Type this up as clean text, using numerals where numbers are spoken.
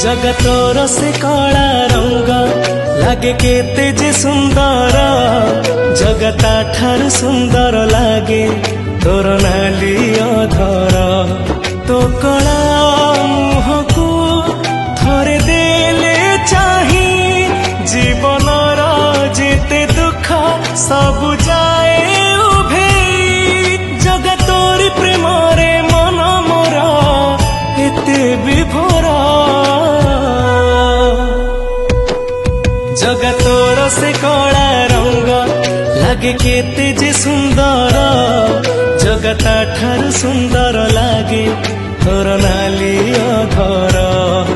जगतर से कला रंग लागे केते जे सुंदर जगता ठार सुंदर लागे तोर नाली अधर तो कला मुह को थरे देले चाही जीवनर जेते दुख सब जाए उभे जगतोरी प्रेम रे मन मोर एते विभोर जगतोर से कला रंग लागे केते जे सुंदर जगता ठार सुंदर लागे तोर नाली अधर।